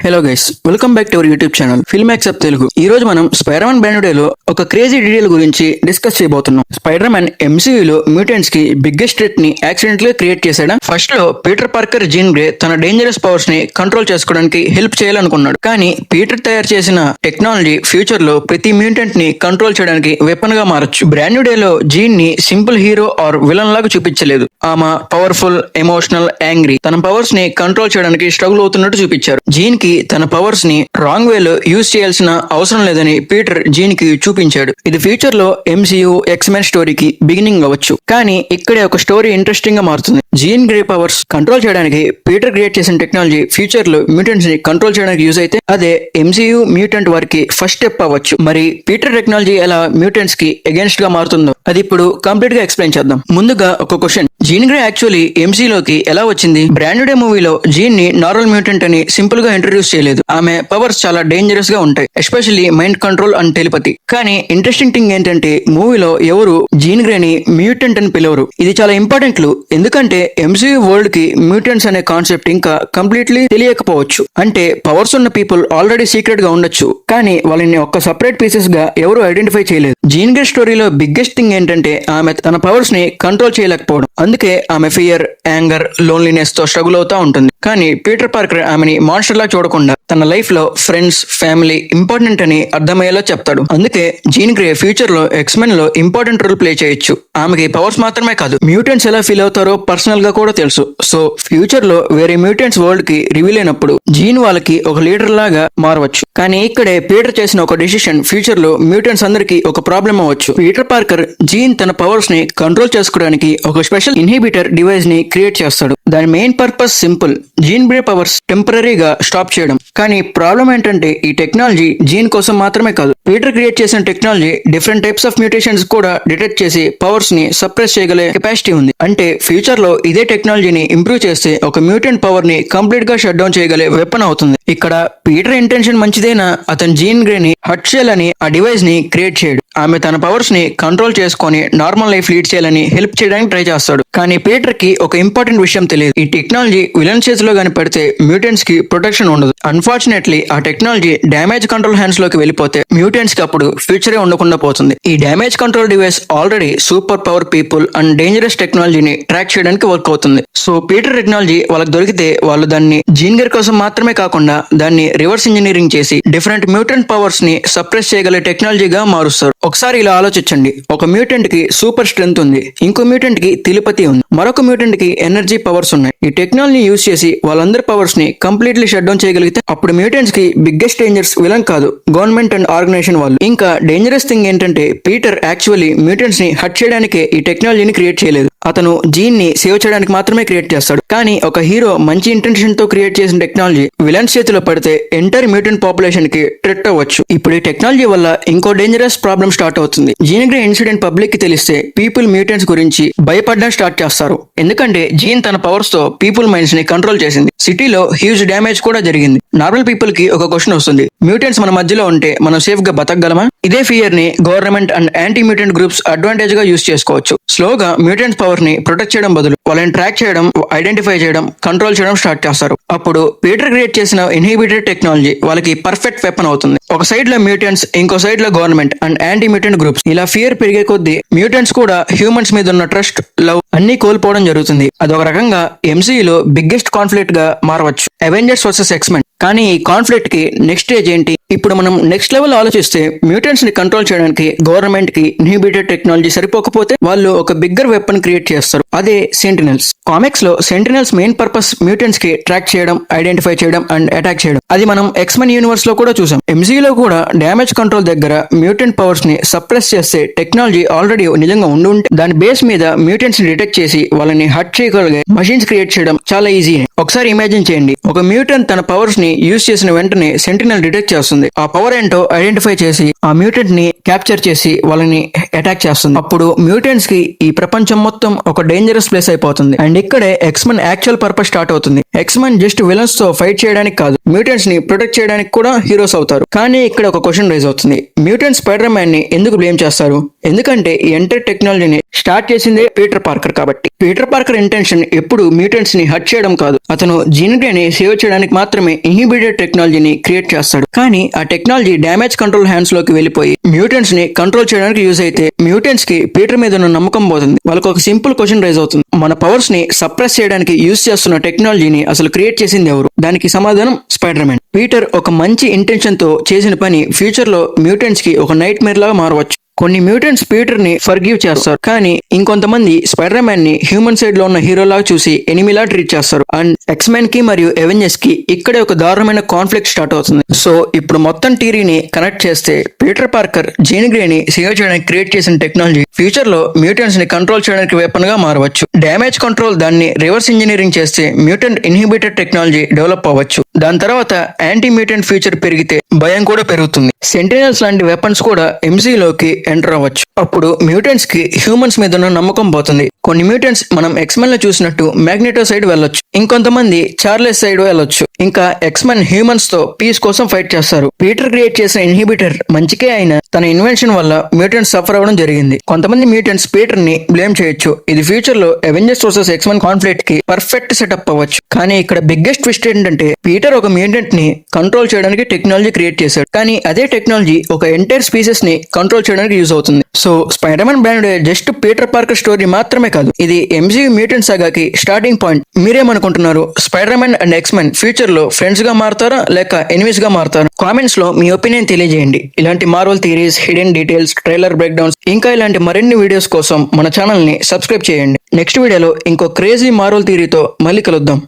Hello guys, welcome back to our YouTube channel Filmax of Telugu. ఈ రోజు మనం spider man brand day లో ఒక క్రేజీ డీటెయిల్ గురించి డిస్కస్ చేయబోతున్నాం. స్పైడర్ మ్యాన్ ఎంసీయూలో మ్యూటెంట్స్ కి బిగ్గెస్ట్ థ్రెట్ ని యాక్సిడెంట్ గా క్రియేట్ చేశాడా? ఫస్ట్ లో పీటర్ పార్కర్ జీన్ గ్రే తన డేంజరస్ పవర్స్ ని కంట్రోల్ చేసుకోవడానికి హెల్ప్ చేయాలనుకున్నాడు. కానీ పీటర్ తయారు చేసిన టెక్నాలజీ ఫ్యూచర్ లో ప్రతి మ్యూటెంట్ ని కంట్రోల్ చేయడానికి వెపన్ గా మారచ్చు. బ్రాండ్ డే లో జీన్ ని సింపుల్ హీరో ఆర్ విలన్ లాగా చూపించలేదు. ఆమె పవర్ఫుల్, ఎమోషనల్, యాంగ్రీ, తన పవర్స్ ని కంట్రోల్ చేయడానికి స్ట్రగుల్ అవుతున్నట్టు చూపించారు. జీన్ కి తన పవర్స్ ని రాంగ్ వేలో యూజ్ చేయాల్సిన అవసరం లేదని పీటర్ జీన్ కి చూపించాడు. ఇది ఫ్యూచర్ లో ఎంసీయూ ఎక్స్మెన్ స్టోరీకి బిగినింగ్ అవ్వచ్చు. కానీ ఇక్కడే ఒక స్టోరీ ఇంట్రెస్టింగ్ గా మారుతుంది. జీన్ గ్రే పవర్స్ కంట్రోల్ చేయడానికి పీటర్ క్రియేట్ చేసిన టెక్నాలజీ ఫ్యూచర్ లో మ్యూటెంట్స్ ని కంట్రోల్ చేయడానికి యూజ్ అయితే అదే ఎంసీయూ మ్యూటెంట్ వారికి ఫస్ట్ స్టెప్ అవ్వచ్చు. మరి పీటర్ టెక్నాలజీ ఎలా మ్యూటెంట్స్ కి అగేన్స్ట్ గా మారుతుందో అది ఇప్పుడు కంప్లీట్ గా ఎక్స్ప్లెయిన్ చేద్దాం. ముందుగా ఒక క్వశ్చన్, జీన్ గ్రే యాక్చువల్లీ ఎంసీలోకి ఎలా వచ్చింది? బ్రాండ్ డే మూవీలో జీన్ ని నార్మల్ మ్యూటెంట్ అని సింపుల్ గా ఇంట్రడ్యూస్ చేయలేదు. ఆమె పవర్స్ చాలా డేంజరస్ గా ఉంటాయి, especially mind control and telepathy. కానీ ఇంట్రెస్టింగ్ థింగ్ ఏంటంటే మూవీలో ఎవరు జీన్ గ్రే ని మ్యూటెంట్ అని పిలవరు. ఇది చాలా ఇంపార్టెంట్ క్లూ, ఎందుకంటే ఎంసీయూ వరల్డ్ కి మ్యూటెంట్స్ అనే కాన్సెప్ట్ ఇంకా కంప్లీట్లీ తెలియకపోవచ్చు. అంటే పవర్స్ ఉన్న పీపుల్ ఆల్రెడీ సీక్రెట్ గా ఉండొచ్చు, కానీ వాళ్ళని ఒక్క సపరేట్ పీసెస్ గా ఎవరు ఐడెంటిఫై చేయలేదు. జీన్ గ్రే స్టోరీలో బిగ్గెస్ట్ థింగ్ ఏంటంటే ఆమె తన పవర్స్ ని కంట్రోల్ చేయలేకపోవడం. అందుకే ఆమె ఫియర్, యాంగర్, లోన్లీనెస్ తో స్ట్రగుల్ అవుతా ఉంటుంది. కానీ పీటర్ పార్కర్ ఆమెని మాన్స్టర్ లా చూడకుండా తన లైఫ్ లో ఫ్రెండ్స్, ఫ్యామిలీ ఇంపార్టెంట్ అని అర్థమయ్యేలా చెప్తాడు. అందుకే జీన్ గ్రే ఫ్యూచర్ లో ఎక్స్మెన్ లో ఇంపార్టెంట్ రోల్ ప్లే చేయొచ్చు. ఆమెకి పవర్స్ మాత్రమే కాదు, మ్యూటెంట్స్ ఎలా ఫీల్ అవుతారో పర్సనల్ గా కూడా తెలుసు. సో ఫ్యూచర్ లో వేరే మ్యూటెంట్స్ వరల్డ్ కి రివీల్ అయినప్పుడు జీన్ వాళ్ళకి ఒక లీడర్ లాగా మారవచ్చు. కానీ ఇక్కడే పీటర్ చేసిన ఒక డెసిషన్ ఫ్యూచర్ లో మ్యూటెంట్స్ అందరికి ఒక ప్రాబ్లం అవ్వచ్చు. పీటర్ పార్కర్ జీన్ తన పవర్స్ ని కంట్రోల్ చేసుకోవడానికి ఒక స్పెషల్ ఇన్హిబిటర్ డివైస్ ని క్రియేట్ చేస్తాడు. దాని main purpose simple, Jean Grey powers టెంపరీగా స్టాప్ చేయడం. కానీ ప్రాబ్లం ఏంటంటే ఈ టెక్నాలజీ జీన్ కోసం మాత్రమే కాదు, పీటర్ క్రియేట్ చేసిన technology different types of mutations కూడా డిటెక్ట్ చేసి పవర్స్ ని సప్రెస్ చేయగలే కెపాసిటీ ఉంది. అంటే ఫ్యూచర్ లో ఇదే టెక్నాలజీని ఇంప్రూవ్ చేస్తే ఒక మ్యూటెంట్ పవర్ ని కంప్లీట్ గా షట్ డౌన్ చేయగలే వెపన్ అవుతుంది. ఇక్కడ పీటర్ ఇంటెన్షన్ మంచిదైనా అతను జీన్ గ్రే ని హర్ట్ చేయాలని ఆ డివైస్ ని క్రియేట్ చేయడు. ఆమె తన పవర్స్ ని కంట్రోల్ చేసుకొని నార్మల్ లైఫ్ లీడ్ చేయాలని హెల్ప్ చేయడానికి ట్రై చేస్తాడు. కానీ పీటర్ కి ఒక ఇంపార్టెంట్ విషయం తెలియదు, ఈ టెక్నాలజీ విలన్ చేతిలో గాని పడితే మ్యూటెంట్స్ కి ప్రొటెక్షన్ ఉండదు. అన్ఫార్చునేట్లీ ఆ టెక్నాలజీ డ్యామేజ్ కంట్రోల్ హ్యాండ్స్ లోకి వెళ్ళిపోతే మ్యూటెంట్స్ కి అప్పుడు ఫ్యూచరే ఉండకుండా పోతుంది. ఈ damage control device already super power people and dangerous టెక్నాలజీని ట్రాక్ చేయడానికి వర్క్ అవుతుంది. సో పీటర్ టెక్నాలజీ వాళ్ళకి దొరికితే వాళ్ళు దాన్ని జీన్ గ్రే కోసం మాత్రమే కాకుండా దాన్ని రివర్స్ ఇంజనీరింగ్ చేసి డిఫరెంట్ మ్యూటెంట్ పవర్స్ ని సప్రెస్ చేయగల టెక్నాలజీగా మారుస్తారు. ఒకసారి ఇలా ఆలోచించండి, ఒక మ్యూటెంట్ కి సూపర్ స్ట్రెంత్ ఉంది, ఇంకో మ్యూటెంట్ కి టెలిపతి ఉంది, మరొక మ్యూటెంట్ కి ఎనర్జీ పవర్స్ ఉన్నాయి. ఈ టెక్నాలజీ యూజ్ చేసి వాళ్ళందరి పవర్స్ ని కంప్లీట్లీ షట్ డౌన్ చేయగలిగితే అప్పుడు మ్యూటెంట్స్ కి బిగ్గెస్ట్ డేంజర్స్ విలన్ కాదు, గవర్నమెంట్ అండ్ ఆర్గనైజేషన్ వాళ్ళు. ఇంకా డేంజరస్ థింగ్ ఏంటంటే పీటర్ యాక్చువల్లీ మ్యూటెంట్స్ ని హర్ట్ చేయడానికే ఈ టెక్నాలజీని క్రియేట్ చేయలేదు. అతను జీన్ ని సేవ్ చేయడానికి మాత్రమే క్రియేట్ చేస్తాడు. కానీ ఒక హీరో మంచి ఇంటెన్షన్ తో క్రియేట్ చేసిన టెక్నాలజీ విలన్స్ చేతిలో పడితే ఎంటైర్ మ్యూటెంట్ పాపులేషన్ కి థ్రెట్ అవ్వచ్చు. ఇప్పుడు ఈ టెక్నాలజీ వల్ల ఇంకో డేంజరస్ ప్రాబ్లం స్టార్ట్ అవుతుంది. జీన్ గ్రే ఇన్సిడెంట్ పబ్లిక్ కి తెలిస్తే పీపుల్ మ్యూటెంట్స్ గురించి భయపడడం స్టార్ట్ చేస్తారు. ఎందుకంటే జీన్ తన పవర్స్ తో పీపుల్ మైండ్స్ ని కంట్రోల్ చేసింది. సిటీలో హ్యూజ్ డ్యామేజ్ కూడా జరిగింది. నార్మల్ పీపుల్ కి ఒక క్వశ్చన్ వస్తుంది, మ్యూటెంట్స్ మన మధ్యలో ఉంటే మనం సేఫ్ గా బతకగలమా? ఇదే ఫియర్ ని government and anti mutant groups advantage గా యూజ్ చేసుకోవచ్చు. స్లోగా మ్యూటెంట్స్ పవర్ ని ప్రొటెక్ట్ చేయడం బదులు వాళ్ళని ట్రాక్ చేయడం, ఐడెంటిఫై చేయడం, కంట్రోల్ చేయడం స్టార్ట్ చేస్తారు. అప్పుడు పీటర్ క్రియేట్ చేసిన ఇన్హిబిటెడ్ టెక్నాలజీ వాళ్ళకి పర్ఫెక్ట్ వెపన్ అవుతుంది. ఒక సైడ్ లో మ్యూటెంట్స్, ఇంకో సైడ్ లో government and anti mutant groups. ఇలా ఫియర్ పెరిగే కొద్దీ మ్యూటెంట్స్ కూడా హ్యూమన్స్ మీద ఉన్న ట్రస్ట్, లవ్ అన్ని కోల్పోవడం జరుగుతుంది. అదొక రకంగా ఎంసీయూలో బిగ్గెస్ట్ కాన్ఫ్లిక్ట్ గా మారవచ్చు, అవెంజర్స్ వర్సెస్ ఎక్స్మెన్. కానీ ఈ కాన్ఫ్లిక్ట్ కి నెక్స్ట్ స్టేజ్ ఏంటి? ఇప్పుడు మనం నెక్స్ట్ లెవెల్ ఆలోచిస్తే మ్యూటెంట్స్ ని కంట్రోల్ చేయడానికి గవర్నమెంట్ కి ఇన్హిబిటెడ్ టెక్నాలజీ సరిపోకపోతే వాళ్ళు ఒక బిగ్గర్ వెపన్ క్రియేట్ చేస్తారు, అదే సెంటినల్స్. కామిక్స్ లో సెంటినల్స్ మెయిన్ పర్పస్ మ్యూటెంట్స్ కి ట్రాక్ చేయడం, ఐడెంటిఫై చేయడం అండ్ అటాక్ చేయడం. అది మనం ఎక్స్మెన్ యూనివర్స్ లో కూడా చూసాం. ఎంసీయూలో కూడా డ్యామేజ్ కంట్రోల్ దగ్గర మ్యూటెంట్ పవర్స్ ని సప్రెస్ చేస్తే టెక్నాలజీ ఆల్రెడీ నిజంగా ఉండి దాని బేస్ మీద మ్యూటెంట్స్ ని డిటెక్ట్ చేసి వాళ్ళని హర్ట్ చేయగలిగే మషిన్స్ క్రియేట్ చేయడం చాలా ఈజీ. ఒకసారి ఇమాజిన్ చేయండి, ఒక మ్యూటెంట్ తన పవర్స్ ని యూజ్ చేసిన వెంటనే సెంటినల్ డిటెక్ట్ చేస్తుంది. ఆ పవర్ ఏంటో ఐడెంటిఫై చేసి ఆ మ్యూటెంట్ ని క్యాప్చర్ చేసి వాళ్ళని అటాక్ చేస్తుంది. అప్పుడు మ్యూటెంట్స్ కి ఈ ప్రపంచం మొత్తం ఒక డేంజరస్ ప్లేస్ అయిపోతుంది. అండ్ ఇక్కడే ఎక్స్మెన్ యాక్చువల్ పర్పస్ స్టార్ట్ అవుతుంది. ఎక్స్మెన్ జస్ట్ విలన్స్ తో ఫైట్ చేయడానికి కాదు, మ్యూటెంట్స్ ని ప్రొటెక్ట్ చేయడానికి కూడా హీరోస్ అవుతారు. కానీ ఇక్కడ ఒక క్వశ్చన్ రైజ్ అవుతుంది, మ్యూటెంట్ స్పైడర్ మ్యాన్ ని ఎందుకు బ్లేమ్ చేస్తారు? ఎందుకంటే ఈ ఎంటైర్ టెక్నాలజీని స్టార్ట్ చేసిందే పీటర్ పార్కర్ కాబట్టి. పీటర్ పార్కర్ ఇంటెన్షన్ ఎప్పుడు మ్యూటెంట్స్ ని హర్ట్ చేయడం కాదు, అతను జీన్ గ్రే ని సేవ్ చేయడానికి మాత్రమే ఇన్హిబిటెడ్ టెక్నాలజీని క్రియేట్ చేస్తాడు. కానీ ఆ టెక్నాలజీ డ్యామేజ్ కంట్రోల్ హ్యాండ్స్ లోకి వెళ్ళిపోయి మ్యూటెంట్స్ ని కంట్రోల్ చేయడానికి యూజ్ అయితే మ్యూటెంట్స్ కి పీటర్ మీద ఉన్న నమ్మకం పోతుంది. వాళ్ళకి ఒక సింపుల్ క్వశ్చన్ రైజ్ అవుతుంది, మన పవర్స్ ని సప్రెస్ చేయడానికి యూజ్ చేస్తున్న టెక్నాలజీని అసలు క్రియేట్ చేసింది ఎవరు? దానికి సమాధానం స్పైడర్ మ్యాన్. పీటర్ ఒక మంచి ఇంటెన్షన్ తో చేసిన పని ఫ్యూచర్ లో మ్యూటెంట్స్ కి ఒక నైట్ మేర్ లాగా మారవచ్చు. కొన్ని మ్యూటెంట్స్ పీటర్ ని ఫర్గివ్ చేస్తారు, కానీ ఇంకొంతమంది స్పైడర్ మ్యాన్ ని హ్యూమన్ సైడ్ లో ఉన్న హీరో లాగా చూసి ఎనిమిలా ట్రీట్ చేస్తారు. అండ్ ఎక్స్ మెన్ కి మరియు ఎవెంజర్స్ కి ఇక్కడే ఒక దారుణమైన కాన్ఫ్లిక్ట్ స్టార్ట్ అవుతుంది. సో ఇప్పుడు మొత్తం థియరీని కనెక్ట్ చేస్తే పీటర్ పార్కర్ జీన్ గ్రే ని సేవ్ చేయడానికి క్రియేట్ చేసిన టెక్నాలజీ ఫ్యూచర్ లో మ్యూటెంట్స్ ని కంట్రోల్ చేయడానికి వెపన్ గా మారవచ్చు. డ్యామేజ్ కంట్రోల్ దాన్ని రివర్స్ ఇంజనీరింగ్ చేస్తే మ్యూటెంట్ ఇన్హిబిటెడ్ టెక్నాలజీ డెవలప్ అవ్వచ్చు. దాని తర్వాత యాంటీ మ్యూటెంట్ ఫ్యూచర్ పెరిగితే భయం కూడా పెరుగుతుంది. సెంటినల్స్ లాంటి వెపన్స్ కూడా ఎంసీలోకి ఎంటర్ అవ్వచ్చు. అప్పుడు మ్యూటెంట్స్ కి హ్యూమన్స్ మీద ఉన్న నమ్మకం పోతుంది. కొన్ని మ్యూటెంట్స్ మనం ఎక్స్మెన్ లో చూసినట్టు మ్యాగ్నెటో సైడ్ వెళ్ళొచ్చు, ఇంకొంతమంది చార్లెస్ సైడ్ వెళ్ళొచ్చు. ఇంకా ఎక్స్మెన్ హ్యూమన్స్ తో పీస్ కోసం ఫైట్ చేస్తారు. పీటర్ క్రియేట్ చేసిన ఇన్హిబిటర్ మంచికే అయినా తన ఇన్వెన్షన్ వల్ల మ్యూటెంట్స్ సఫర్ అవ్వడం జరిగింది. కొంతమంది మ్యూటెంట్స్ పీటర్ ని బ్లేమ్ చేయొచ్చు. ఇది ఫ్యూచర్ లో అవెంజర్స్ వర్సెస్ ఎక్స్మెన్ కాన్ఫ్లిక్ట్ కి పర్ఫెక్ట్ సెటప్ అవ్వచ్చు. కానీ ఇక్కడ బిగ్గెస్ట్ ట్విస్ట్ ఏంటంటే పీటర్ ఒక మ్యూటెంట్ ని కంట్రోల్ చేయడానికి టెక్నాలజీ క్రియేట్ చేశాడు, కానీ అదే టెక్నాలజీ ఒక ఎంటైర్ స్పీసెస్ ని కంట్రోల్ చేయడానికి యూజ్ అవుతుంది. So spider man brand just Peter Parker story మాత్రమే కాదు, ఇది ఎంసీయూ మ్యూటెంట్ సాగాకి స్టార్టింగ్ పాయింట్. మీరేమనుకుంటున్నారు? Spider man and X men future లో ఫ్రెండ్స్ గా మారతారా లేక ఎనిమీస్ గా మారతారా? కామెంట్స్ లో మీ ఒపీనియన్ తెలియజేయండి. ఇలాంటి Marvel theories, hidden details, trailer break downs ఇంకా ఇలాంటి మరిన్ని వీడియోస్ కోసం మన ఛానల్ ని సబ్స్క్రైబ్ చేయండి. నెక్స్ట్ వీడియోలో ఇంకో క్రేజీ మార్వెల్ థియరీతో మళ్ళీ కలుద్దాం.